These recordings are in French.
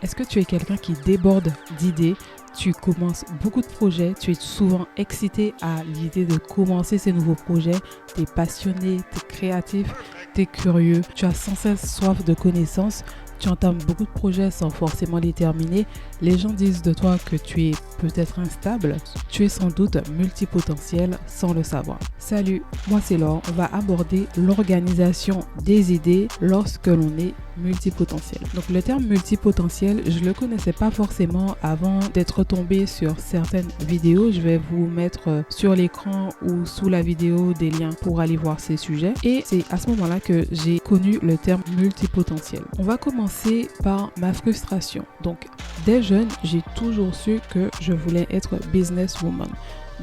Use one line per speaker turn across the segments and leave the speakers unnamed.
Est-ce que tu es quelqu'un qui déborde d'idées? Tu commences beaucoup de projets, tu es souvent excité à l'idée de commencer ces nouveaux projets, tu es passionné, tu es créatif, tu es curieux, tu as sans cesse soif de connaissances, tu entames beaucoup de projets sans forcément les terminer. Les gens disent de toi que tu es peut-être instable, tu es sans doute multipotentiel sans le savoir. Salut, moi c'est Laure, on va aborder l'organisation des idées lorsque l'on est multipotentiel. Donc le terme multipotentiel, je le connaissais pas forcément avant d'être tombé sur certaines vidéos. Je vais vous mettre sur l'écran ou sous la vidéo des liens pour aller voir ces sujets. Et c'est à ce moment-là que j'ai connu le terme multipotentiel. On va commencer par ma frustration. Donc dès jeune, j'ai toujours su que je voulais être businesswoman.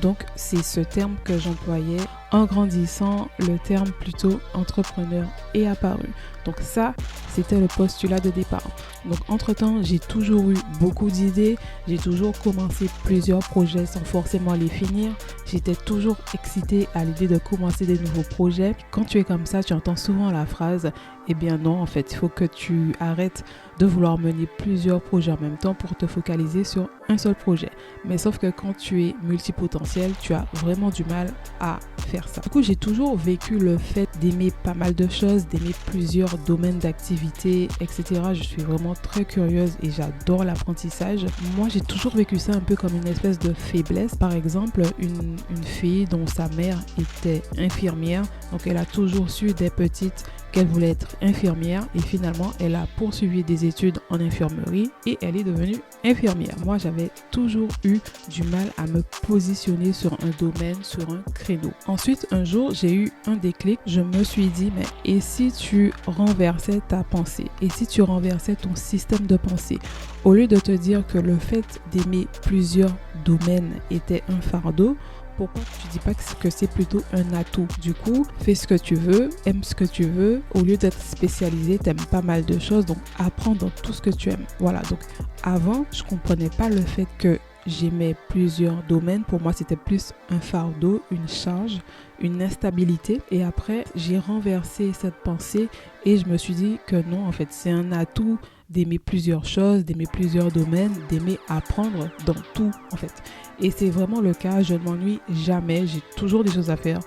Donc, c'est ce terme que j'employais. En grandissant, le terme plutôt entrepreneur est apparu. Donc ça, c'était le postulat de départ. Donc entre-temps, j'ai toujours eu beaucoup d'idées. J'ai toujours commencé plusieurs projets sans forcément les finir. J'étais toujours excitée à l'idée de commencer des nouveaux projets. Quand tu es comme ça, tu entends souvent la phrase « Eh bien non, en fait, il faut que tu arrêtes de vouloir mener plusieurs projets en même temps pour te focaliser sur un seul projet. » Mais sauf que quand tu es multipotentiel, tu as vraiment du mal à faire ça. Du coup, j'ai toujours vécu le fait d'aimer pas mal de choses, d'aimer plusieurs domaines d'activité, etc. Je suis vraiment très curieuse et j'adore l'apprentissage. Moi, j'ai toujours vécu ça un peu comme une espèce de faiblesse. Par exemple, une fille dont sa mère était infirmière, donc elle a toujours su dès petite qu'elle voulait être infirmière et finalement elle a poursuivi des études en infirmerie et elle est devenue infirmière. Moi, j'avais toujours eu du mal à me positionner sur un domaine, sur un créneau. Ensuite, un jour, j'ai eu un déclic. Je me suis dit, mais et si tu renversais ta pensée? Et si tu renversais ton système de pensée? Au lieu de te dire que le fait d'aimer plusieurs domaines était un fardeau, pourquoi tu dis pas que c'est plutôt un atout? Du coup, fais ce que tu veux, aime ce que tu veux. Au lieu d'être spécialisé, t'aimes pas mal de choses, donc apprends dans tout ce que tu aimes. Voilà, donc avant, je comprenais pas le fait que j'aimais plusieurs domaines. Pour moi, c'était plus un fardeau, une charge, une instabilité. Et après, j'ai renversé cette pensée et je me suis dit que non, en fait, c'est un atout d'aimer plusieurs choses, d'aimer plusieurs domaines, d'aimer apprendre dans tout, en fait. Et c'est vraiment le cas, je ne m'ennuie jamais, j'ai toujours des choses à faire.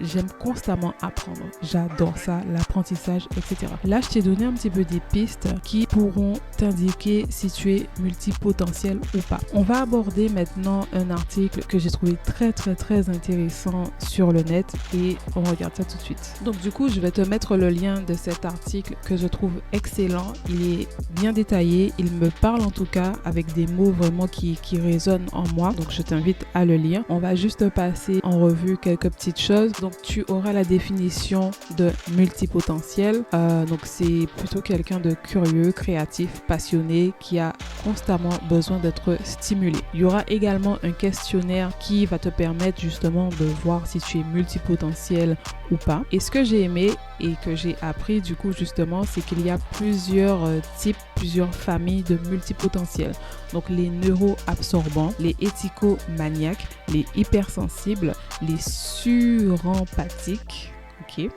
J'aime constamment apprendre, j'adore ça, l'apprentissage, etc. Là, je t'ai donné un petit peu des pistes qui pourront t'indiquer si tu es multipotentiel ou pas. On va aborder maintenant un article que j'ai trouvé très intéressant sur le net et on regarde ça tout de suite. Donc du coup, je vais te mettre le lien de cet article que je trouve excellent. Il est bien détaillé, il me parle en tout cas avec des mots vraiment qui résonnent en moi. Donc je t'invite à le lire. On va juste passer en revue quelques petites choses. Donc tu auras la définition de multipotentiel. Donc c'est plutôt quelqu'un de curieux, créatif, passionné, qui a constamment besoin d'être stimulé. Il y aura également un questionnaire qui va te permettre justement de voir si tu es multipotentiel ou pas. Et ce que j'ai aimé et que j'ai appris du coup justement, c'est qu'il y a plusieurs types, plusieurs familles de multipotentiels. Donc les neuroabsorbants, les éthicomaniaques, les hypersensibles, les surempathiques, ok,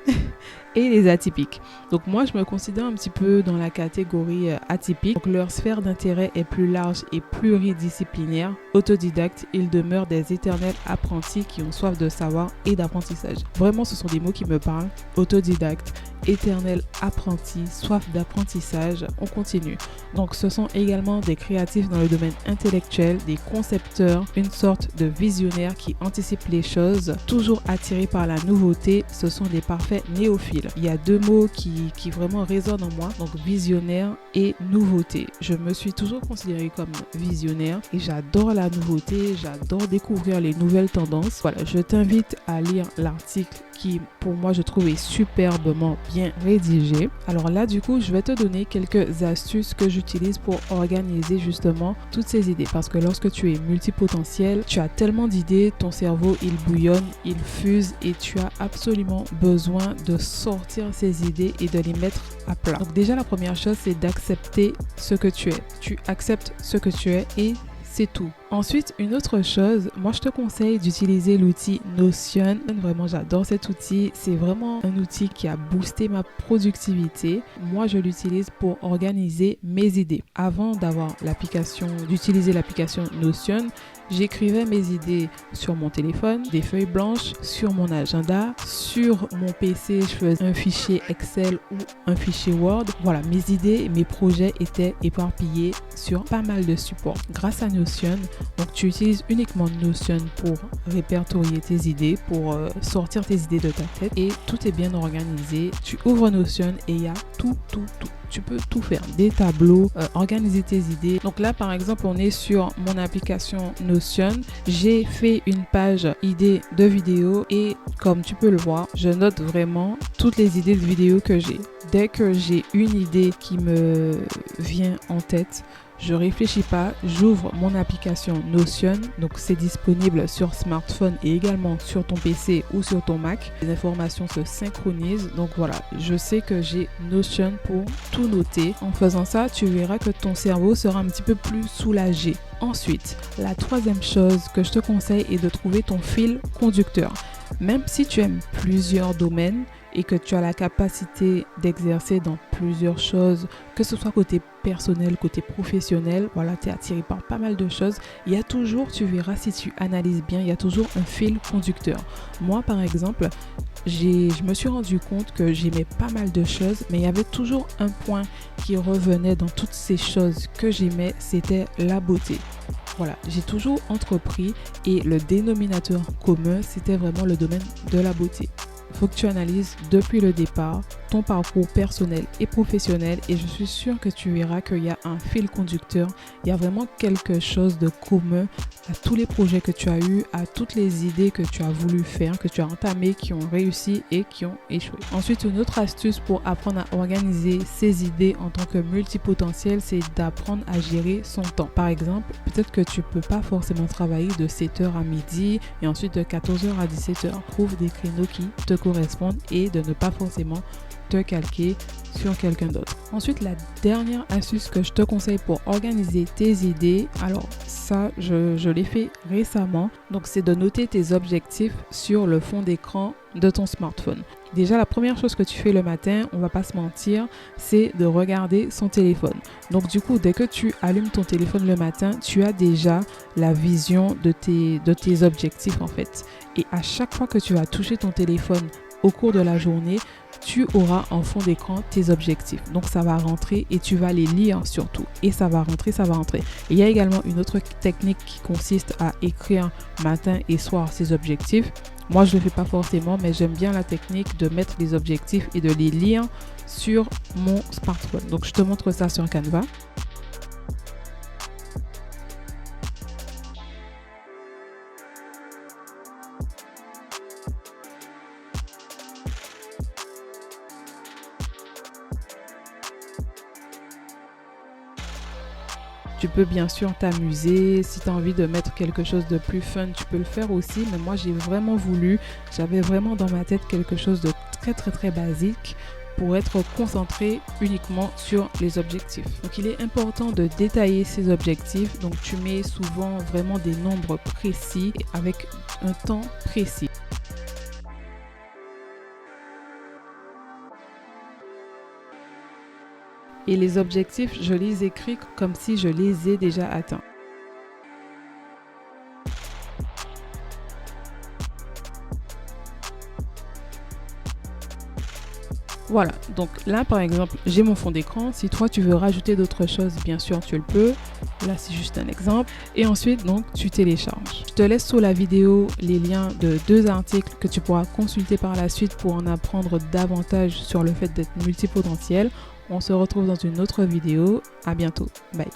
et les atypiques. Donc moi, je me considère un petit peu dans la catégorie atypique. Donc leur sphère d'intérêt est plus large et pluridisciplinaire. Autodidactes, ils demeurent des éternels apprentis qui ont soif de savoir et d'apprentissage. Vraiment, ce sont des mots qui me parlent. Autodidacte, éternel apprenti, soif d'apprentissage. On continue. Donc ce sont également des créatifs dans le domaine intellectuel, des concepteurs, une sorte de visionnaires qui anticipent les choses, toujours attirés par la nouveauté. Ce sont des parfaits néophiles. Il y a deux mots qui vraiment résonnent en moi, donc visionnaire et nouveauté. Je me suis toujours considérée comme visionnaire et j'adore la nouveauté, j'adore découvrir les nouvelles tendances. Voilà, je t'invite à lire l'article qui, pour moi, je trouve est superbement bien rédigé. Alors là, du coup, je vais te donner quelques astuces que j'utilise pour organiser justement toutes ces idées. Parce que lorsque tu es multipotentiel, tu as tellement d'idées, ton cerveau, il bouillonne, il fuse et tu as absolument besoin de sortir ces idées et de les mettre à plat. Donc déjà, la première chose, c'est d'accepter ce que tu es. Tu acceptes ce que tu es et c'est tout. Ensuite, une autre chose, moi je te conseille d'utiliser l'outil Notion. Vraiment, j'adore cet outil. C'est vraiment un outil qui a boosté ma productivité. Moi, je l'utilise pour organiser mes idées. Avant d'utiliser l'application Notion, j'écrivais mes idées sur mon téléphone, des feuilles blanches, sur mon agenda, sur mon PC, je faisais un fichier Excel ou un fichier Word. Voilà, mes idées, mes projets étaient éparpillés sur pas mal de supports. Grâce à Notion, donc tu utilises uniquement Notion pour répertorier tes idées, pour sortir tes idées de ta tête et tout est bien organisé. Tu ouvres Notion et il y a tout. Tu peux tout faire, des tableaux, organiser tes idées. Donc là, par exemple, on est sur mon application Notion. J'ai fait une page idées de vidéos et comme tu peux le voir, je note vraiment toutes les idées de vidéos que j'ai. Dès que j'ai une idée qui me vient en tête, je réfléchis pas, j'ouvre mon application Notion, donc c'est disponible sur smartphone et également sur ton PC ou sur ton Mac. Les informations se synchronisent, donc voilà, je sais que j'ai Notion pour tout noter. En faisant ça, tu verras que ton cerveau sera un petit peu plus soulagé. Ensuite, la troisième chose que je te conseille est de trouver ton fil conducteur. Même si tu aimes plusieurs domaines, et que tu as la capacité d'exercer dans plusieurs choses, que ce soit côté personnel, côté professionnel, voilà, tu es attiré par pas mal de choses, il y a toujours, tu verras si tu analyses bien, il y a toujours un fil conducteur. Moi, par exemple, je me suis rendu compte que j'aimais pas mal de choses, mais il y avait toujours un point qui revenait dans toutes ces choses que j'aimais, c'était la beauté. Voilà, j'ai toujours entrepris et le dénominateur commun, c'était vraiment le domaine de la beauté. Il faut que tu analyses depuis le départ ton parcours personnel et professionnel et je suis sûre que tu verras qu'il y a un fil conducteur, il y a vraiment quelque chose de commun à tous les projets que tu as eus, à toutes les idées que tu as voulu faire, que tu as entamées, qui ont réussi et qui ont échoué. Ensuite, une autre astuce pour apprendre à organiser ses idées en tant que multipotentiel, c'est d'apprendre à gérer son temps. Par exemple, peut-être que tu peux pas forcément travailler de 7h à midi et ensuite de 14h à 17h. Trouve des créneaux qui te correspondent et de ne pas forcément te calquer sur quelqu'un d'autre. Ensuite, la dernière astuce que je te conseille pour organiser tes idées, alors ça, je l'ai fait récemment, donc c'est de noter tes objectifs sur le fond d'écran de ton smartphone. Déjà, la première chose que tu fais le matin, on va pas se mentir, c'est de regarder son téléphone. Donc du coup, dès que tu allumes ton téléphone le matin, tu as déjà la vision de tes objectifs en fait. Et à chaque fois que tu vas toucher ton téléphone au cours de la journée, tu auras en fond d'écran tes objectifs. Donc ça va rentrer et tu vas les lire surtout. Et ça va rentrer. Et il y a également une autre technique qui consiste à écrire matin et soir ses objectifs. Moi, je ne le fais pas forcément, mais j'aime bien la technique de mettre les objectifs et de les lire sur mon smartphone. Donc, je te montre ça sur Canva. Tu peux bien sûr t'amuser, si tu as envie de mettre quelque chose de plus fun, tu peux le faire aussi. Mais moi, j'avais vraiment dans ma tête quelque chose de très basique pour être concentré uniquement sur les objectifs. Donc, il est important de détailler ces objectifs. Donc, tu mets souvent vraiment des nombres précis avec un temps précis. Et les objectifs, je les écris comme si je les ai déjà atteints. Voilà, donc là par exemple, j'ai mon fond d'écran. Si toi tu veux rajouter d'autres choses, bien sûr tu le peux. Là c'est juste un exemple. Et ensuite donc tu télécharges. Je te laisse sous la vidéo les liens de 2 articles que tu pourras consulter par la suite pour en apprendre davantage sur le fait d'être multipotentiel. On se retrouve dans une autre vidéo. À bientôt. Bye.